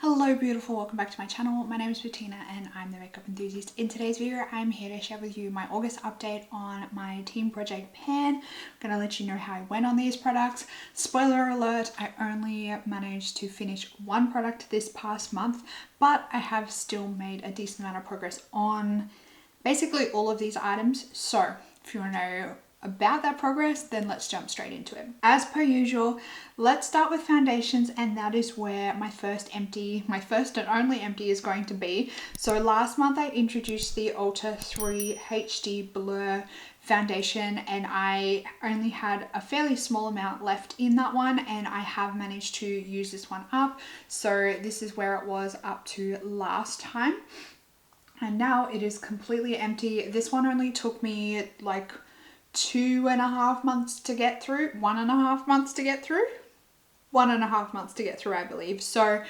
Hello beautiful, welcome back to my channel. My name is Bettina and I'm the makeup enthusiast. In today's video, I'm here to share with you my August update on my Team Project pan. I'm going to let you know how I went on these products. Spoiler alert, I only managed to finish one product this past month, but I have still made a decent amount of progress on basically all of these items. So if you want to know about that progress, then let's jump straight into it. As per usual, let's start with foundations, and that is where my first and only empty is going to be. So last month I introduced the Ulta 3 HD Blur foundation and I only had a fairly small amount left in that one, and I have managed to use this one up. So this is where it was up to last time, and now it is completely empty. This one only took me like 2.5 months to get through, 1.5 months to get through, 1.5 months to get through, I believe. So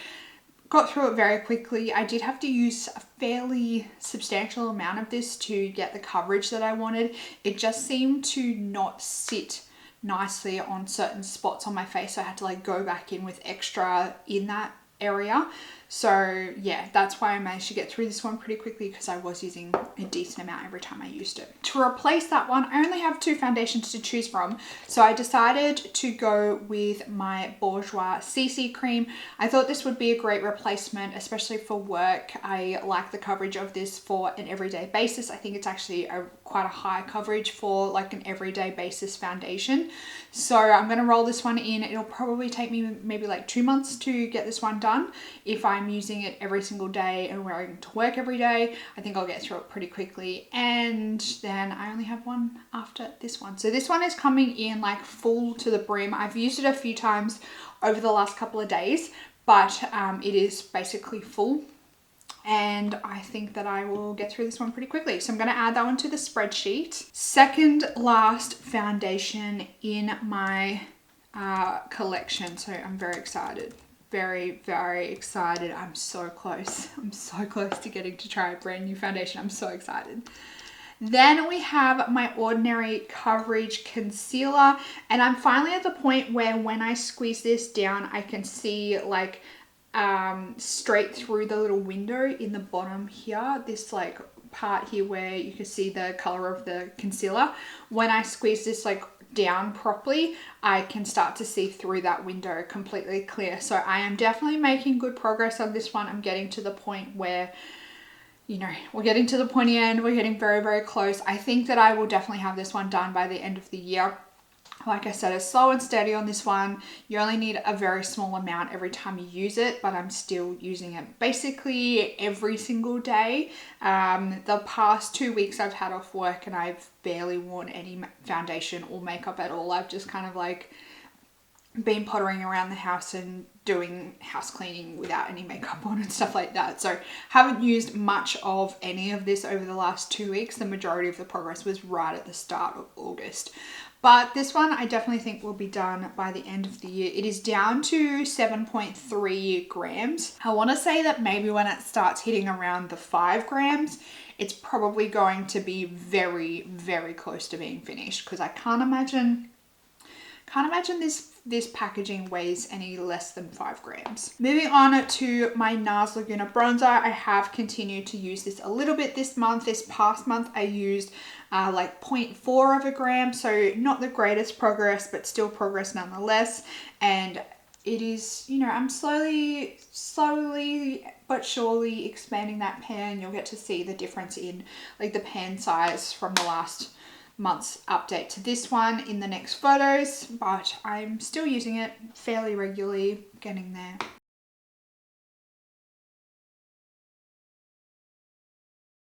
got through it very quickly. I did have to use a fairly substantial amount of this to get the coverage that I wanted. It just seemed to not sit nicely on certain spots on my face, so I had to like go back in with extra in that area. So yeah, that's why I managed to get through this one pretty quickly, because I was using a decent amount every time I used it. To replace that one, I only have two foundations to choose from, so I decided to go with my Bourgeois Cc Cream. I thought this would be a great replacement, especially for work. I like the coverage of this for an everyday basis. I think it's actually quite a high coverage for like an everyday basis foundation. So I'm going to roll this one in. It'll probably take me maybe like 2 months to get this one done. If I'm using it every single day and wearing it to work every day, I think I'll get through it pretty quickly. And then I only have one after this one. So this one is coming in like full to the brim. I've used it a few times over the last couple of days, but it is basically full. And I think that I will get through this one pretty quickly. So I'm going to add that one to the spreadsheet. Second last foundation in my collection. So I'm very excited. Very, very excited. I'm so close. I'm so close to getting to try a brand new foundation. I'm so excited. Then we have my Ordinary Coverage Concealer. And I'm finally at the point where when I squeeze this down, I can see like straight through the little window in the bottom here, this like part here where you can see the color of the concealer. When I squeeze this like down properly, I can start to see through that window completely clear. So I am definitely making good progress on this one. I'm getting to the point where, you know, we're getting to the pointy end. We're getting very, very close. I think that I will definitely have this one done by the end of the year. Like I said, it's slow and steady on this one. You only need a very small amount every time you use it, but I'm still using it basically every single day. The past 2 weeks I've had off work and I've barely worn any foundation or makeup at all. I've just kind of like been pottering around the house and doing house cleaning without any makeup on and stuff like that. So haven't used much of any of this over the last 2 weeks. The majority of the progress was right at the start of August. But this one I definitely think will be done by the end of the year. It is down to 7.3 grams. I want to say that maybe when it starts hitting around the 5 grams, it's probably going to be very, very close to being finished, because I can't imagine this packaging weighs any less than 5 grams. Moving on to my Nas Laguna Bronzer. I have continued to use this a little bit this month. This past month I used like 0.4 of a gram, so not the greatest progress, but still progress nonetheless. And it is, you know, I'm slowly but surely expanding that pan. You'll get to see the difference in like the pan size from the last month's update to this one in the next photos, but I'm still using it fairly regularly, getting there.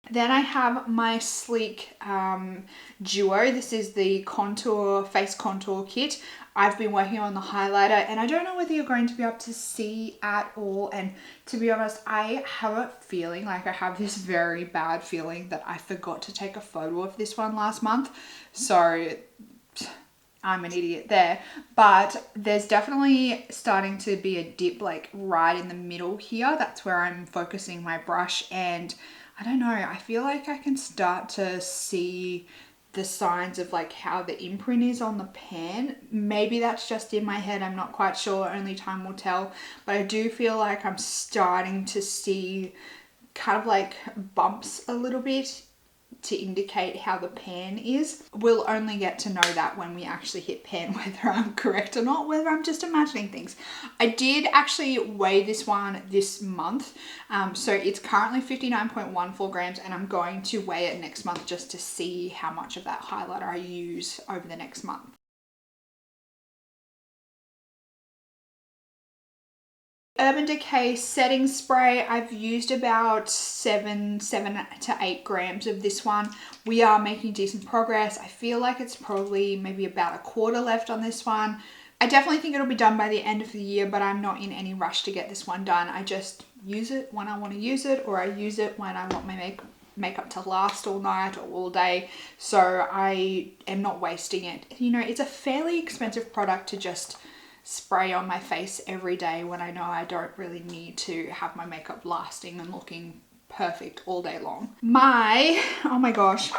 Then I have my Sleek Duo. This is the face contour kit. I've been working on the highlighter, and I don't know whether you're going to be able to see at all. And to be honest, I have a feeling, like I have this very bad feeling that I forgot to take a photo of this one last month. So I'm an idiot there, but there's definitely starting to be a dip like right in the middle here. That's where I'm focusing my brush, and I don't know, I feel like I can start to see the signs of like how the imprint is on the pan. Maybe that's just in my head, I'm not quite sure, only time will tell, but I do feel like I'm starting to see kind of like bumps a little bit to indicate how the pan is. We'll only get to know that when we actually hit pan, whether I'm correct or not, whether I'm just imagining things. I did actually weigh this one this month, so it's currently 59.14 grams, and I'm going to weigh it next month just to see how much of that highlighter I use over the next month. Urban Decay setting spray, I've used about 7 to 8 grams of this one. We are making decent progress. I feel like it's probably maybe about a quarter left on this one. I definitely think it'll be done by the end of the year, but I'm not in any rush to get this one done. I just use it when I want to use it, or I use it when I want my makeup to last all night or all day. So I am not wasting it. You know, it's a fairly expensive product to just spray on my face every day when I know I don't really need to have my makeup lasting and looking perfect all day long. Oh my gosh,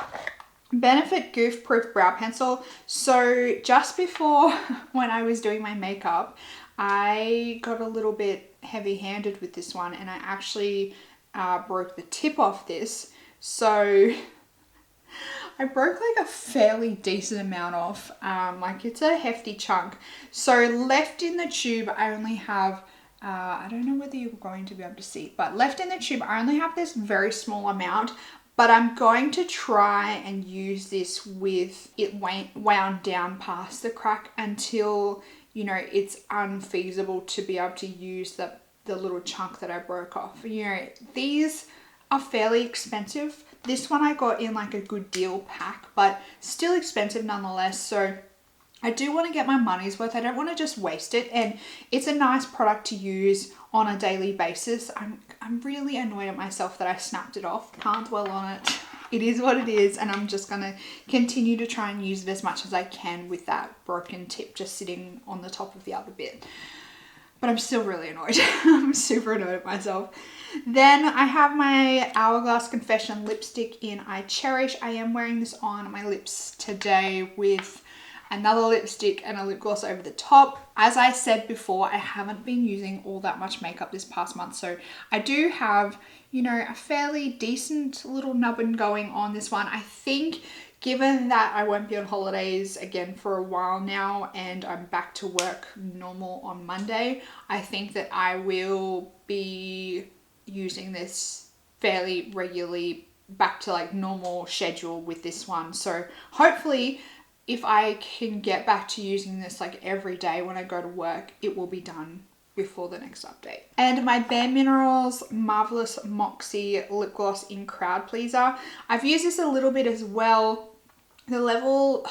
Benefit Goof Proof Brow Pencil. So just before when I was doing my makeup, I got a little bit heavy-handed with this one, and I actually broke the tip off this. So I broke like a fairly decent amount off, like it's a hefty chunk. So left in the tube, I only have, I don't know whether you're going to be able to see, but left in the tube, I only have this very small amount, but I'm going to try and use this with it wound down past the crack until, you know, it's unfeasible to be able to use the little chunk that I broke off. You know, these are fairly expensive. This one I got in like a good deal pack, but still expensive nonetheless. So I do want to get my money's worth. I don't want to just waste it. And it's a nice product to use on a daily basis. I'm really annoyed at myself that I snapped it off. Can't dwell on it. It is what it is. And I'm just going to continue to try and use it as much as I can with that broken tip just sitting on the top of the other bit. But I'm still really annoyed. I'm super annoyed at myself. Then I have my Hourglass Confession lipstick in I Cherish. I am wearing this on my lips today with another lipstick and a lip gloss over the top. As I said before, I haven't been using all that much makeup this past month, so I do have, you know, a fairly decent little nubbin going on this one. I think given that I won't be on holidays again for a while now and I'm back to work normal on Monday, I think that I will be using this fairly regularly, back to like normal schedule with this one. So hopefully if I can get back to using this like every day when I go to work, it will be done before the next update. And my Bareminerals Marvelous Moxie lip gloss in Crowd Pleaser. I've used this a little bit as well. The level,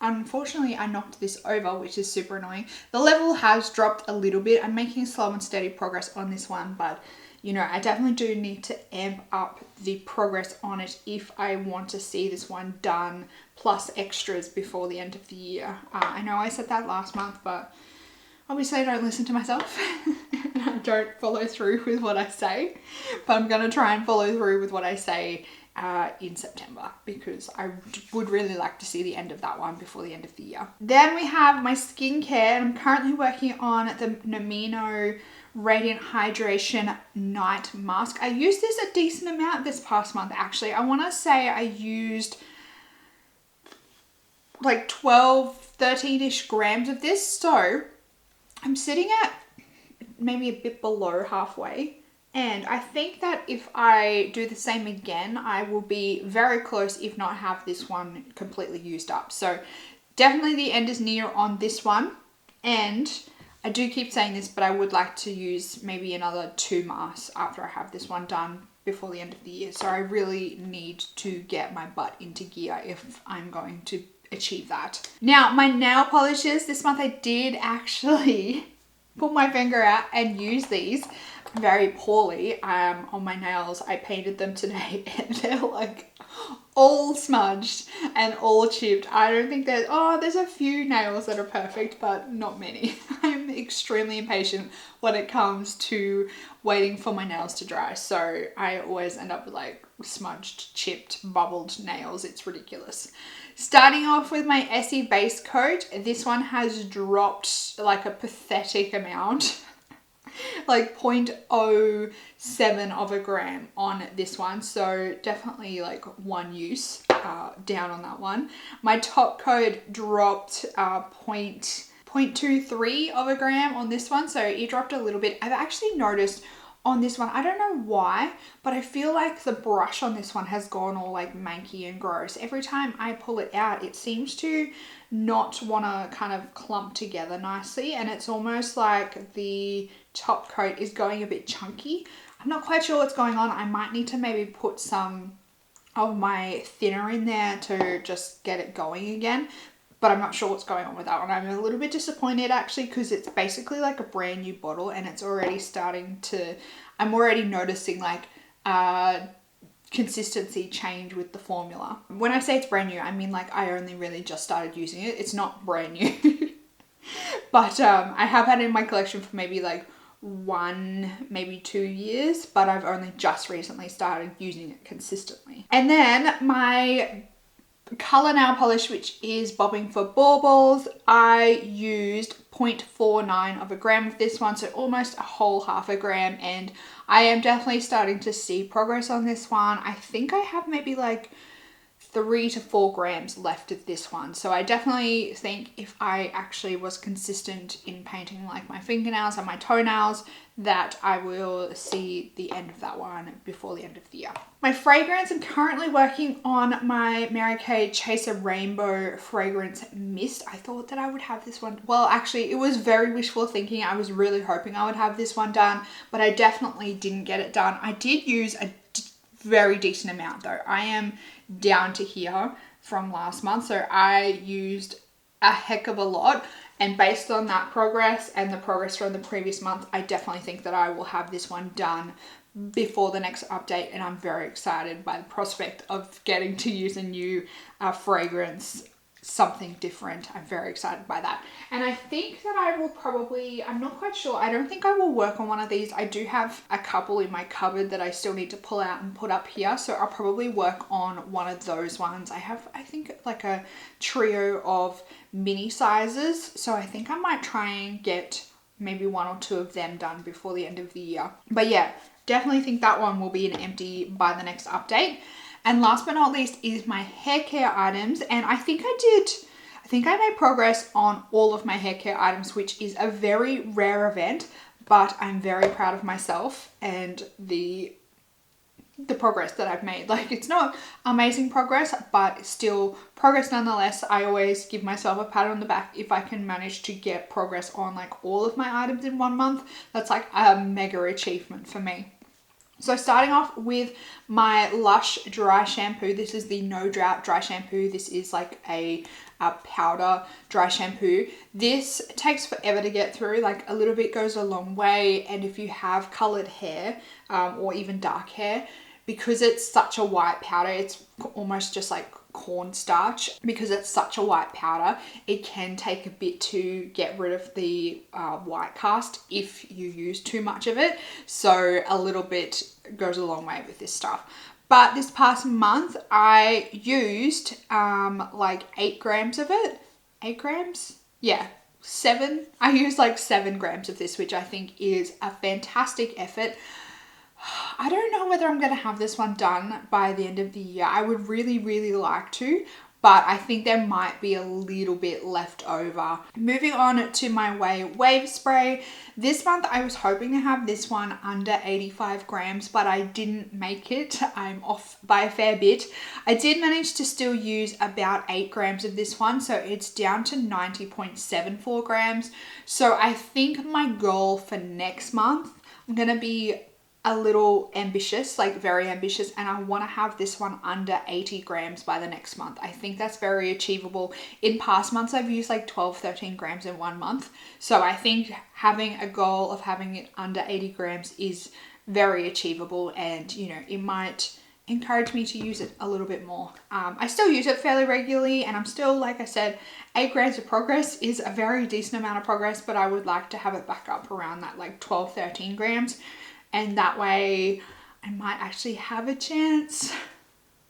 unfortunately I knocked this over, which is super annoying. The level has dropped a little bit. I'm making slow and steady progress on this one, but you know, I definitely do need to amp up the progress on it if I want to see this one done plus extras before the end of the year. I know I said that last month, but obviously I don't listen to myself. I don't follow through with what I say, but I'm going to try and follow through with what I say in September, because I would really like to see the end of that one before the end of the year. Then we have my skincare. I'm currently working on the Nomino Radiant Hydration Night Mask. I used this a decent amount this past month actually. I want to say I used like 13-ish grams of this, so I'm sitting at maybe a bit below halfway, and I think that if I do the same again, I will be very close, if not have this one completely used up. So definitely the end is near on this one, and I do keep saying this, but I would like to use maybe another 2 masks after I have this one done before the end of the year. So I really need to get my butt into gear if I'm going to achieve that. Now, my nail polishes, this month I did actually put my finger out and use these very poorly on my nails. I painted them today and they're like all smudged and all chipped. I don't think there's a few nails that are perfect, but not many. I'm extremely impatient when it comes to waiting for my nails to dry. So I always end up with like smudged, chipped, bubbled nails. It's ridiculous. Starting off with my Essie base coat, this one has dropped like a pathetic amount. Like 0.07 of a gram on this one, so definitely like one use down on that one. My top coat dropped 0.23 of a gram on this one, so it dropped a little bit. I've actually noticed on this one, I don't know why, but I feel like the brush on this one has gone all like manky and gross. Every time I pull it out, it seems to not want to kind of clump together nicely, and it's almost like the top coat is going a bit chunky. I'm not quite sure what's going on. I might need to maybe put some of my thinner in there to just get it going again, but I'm not sure what's going on with that one. I'm a little bit disappointed actually, because it's basically like a brand new bottle and it's already starting to, I'm already noticing like consistency change with the formula. When I say it's brand new, I mean like I only really just started using it. It's not brand new. But I have had it in my collection for maybe like 1, maybe 2 years, but I've only just recently started using it consistently. And then my color nail polish, which is Bobbing for Baubles, I used 0.49 of a gram of this one, so almost a whole half a gram, and I am definitely starting to see progress on this one. I think I have maybe like 3 to 4 grams left of this one, so I definitely think if I actually was consistent in painting like my fingernails and my toenails, that I will see the end of that one before the end of the year. My fragrance, I'm currently working on my Mary Kay Chaser Rainbow Fragrance Mist. I thought that I would have this one, well actually it was very wishful thinking. I was really hoping I would have this one done, but I definitely didn't get it done. I did use a very decent amount though. I am down to here from last month, so I used a heck of a lot, and based on that progress and the progress from the previous month, I definitely think that I will have this one done before the next update, and I'm very excited by the prospect of getting to use a new fragrance, something different. I'm very excited by that. And I think that I will probably, I'm not quite sure, I don't think I will work on one of these. I do have a couple in my cupboard that I still need to pull out and put up here, so I'll probably work on one of those ones. I have, I think, like a trio of mini sizes, so I think I might try and get maybe 1 or 2 of them done before the end of the year. But yeah, definitely think that one will be an empty by the next update. And last but not least is my hair care items, and I think I made progress on all of my hair care items, which is a very rare event, but I'm very proud of myself and the progress that I've made. Like, it's not amazing progress, but still progress nonetheless. I always give myself a pat on the back if I can manage to get progress on like all of my items in 1 month. That's like a mega achievement for me. So starting off with my Lush Dry Shampoo. This is the No Drought Dry Shampoo. This is like a powder dry shampoo. This takes forever to get through. Like, a little bit goes a long way. And if you have colored hair or even dark hair, because it's such a white powder, it's almost just like cornstarch. Because it's such a white powder, it can take a bit to get rid of the white cast if you use too much of it. So a little bit goes a long way with this stuff. But this past month I used like 8 grams of it. 8 grams? Yeah, 7. I used like 7 grams of this, which I think is a fantastic effort. I don't know whether I'm going to have this one done by the end of the year. I would really, really like to, but I think there might be a little bit left over. Moving on to my Whey Wave Spray. This month I was hoping to have this one under 85 grams, but I didn't make it. I'm off by a fair bit. I did manage to still use about 8 grams of this one, so it's down to 90.74 grams. So I think my goal for next month, I'm going to be a little ambitious, like very ambitious, and I want to have this one under 80 grams by the next month. I think that's very achievable. In past months I've used like 12-13 grams in 1 month, so I think having a goal of having it under 80 grams is very achievable, and you know, it might encouraged me to use it a little bit more. I still use it fairly regularly, and I'm still, like I said, 8 grams of progress is a very decent amount of progress, but I would like to have it back up around that like 12, 13 grams. And that way I might actually have a chance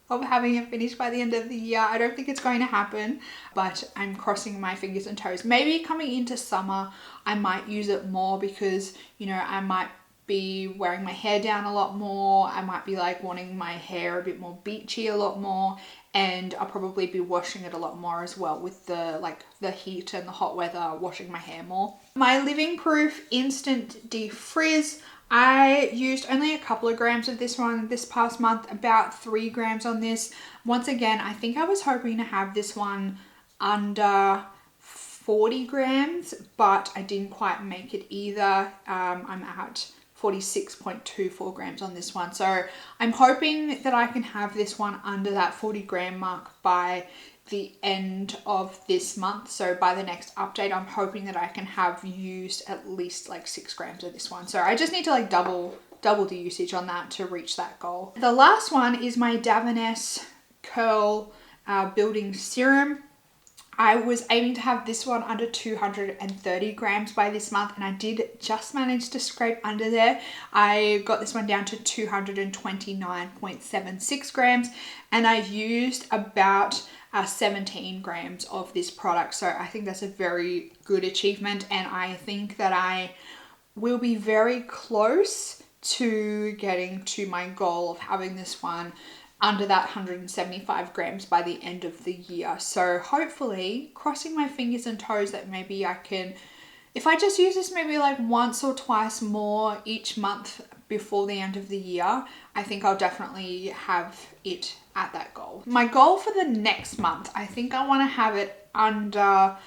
of having it finished by the end of the year. I don't think it's going to happen, but I'm crossing my fingers and toes. Maybe coming into summer, I might use it more because, you know, I might be wearing my hair down a lot more. I might be like wanting my hair a bit more beachy a lot more, and I'll probably be washing it a lot more as well with the heat and the hot weather, washing my hair more. My Living Proof Instant De-Frizz, I used only a couple of grams of this one this past month, about 3 grams on this. Once again, I think I was hoping to have this one under 40 grams, but I didn't quite make it either. I'm at 46.24 grams on this one. So I'm hoping that I can have this one under that 40 gram mark by the end of this month. So by the next update, I'm hoping that I can have used at least like 6 grams of this one. So I just need to like double the usage on that to reach that goal. The last one is my Davines Curl Building Serum. I was aiming to have this one under 230 grams by this month, and I did just manage to scrape under there. I got this one down to 229.76 grams, and I used about 17 grams of this product. So I think that's a very good achievement, and I think that I will be very close to getting to my goal of having this one under that 175 grams by the end of the year. So hopefully, crossing my fingers and toes that maybe I can, if I just use this maybe like once or twice more each month before the end of the year, I think I'll definitely have it at that goal. My goal for the next month, I think I want to have it under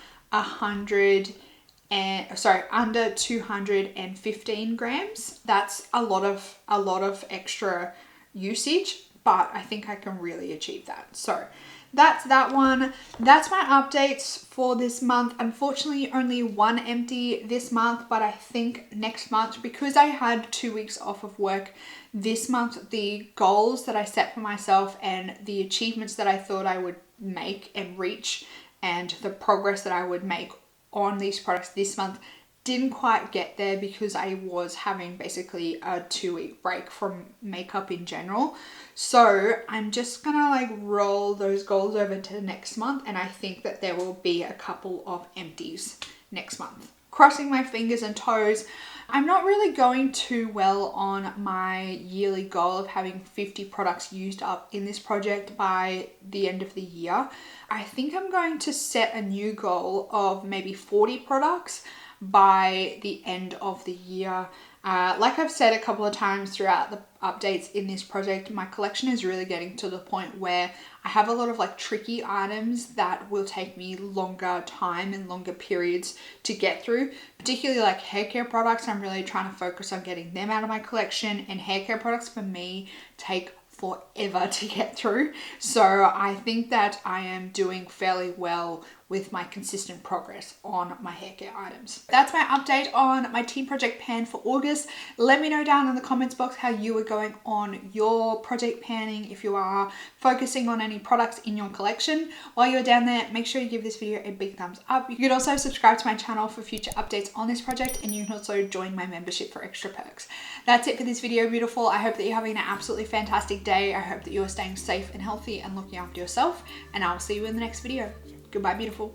under 215 grams. That's a lot of extra usage, but I think I can really achieve that. So that's that one. That's my updates for this month. Unfortunately, only one empty this month, but I think next month, because I had 2 weeks off of work this month, the goals that I set for myself and the achievements that I thought I would make and reach, and the progress that I would make on these products this month didn't quite get there because I was having basically a 2-week break from makeup in general. So I'm just gonna like roll those goals over to next month, and I think that there will be a couple of empties next month. Crossing my fingers and toes. I'm not really going too well on my yearly goal of having 50 products used up in this project by the end of the year. I think I'm going to set a new goal of maybe 40 products by the end of the year. Like I've said a couple of times throughout the updates in this project, my collection is really getting to the point where I have a lot of like tricky items that will take me longer time and longer periods to get through, particularly like hair care products. I'm really trying to focus on getting them out of my collection, and hair care products for me take forever to get through. So I think that I am doing fairly well with my consistent progress on my hair care items. That's my update on my team project pan for August. Let me know down in the comments box how you are going on your project panning, if you are focusing on any products in your collection. While you're down there, make sure you give this video a big thumbs up. You can also subscribe to my channel for future updates on this project, and you can also join my membership for extra perks. That's it for this video, beautiful. I hope that you're having an absolutely fantastic day. I hope that you are staying safe and healthy and looking after yourself, and I will see you in the next video. Goodbye, beautiful.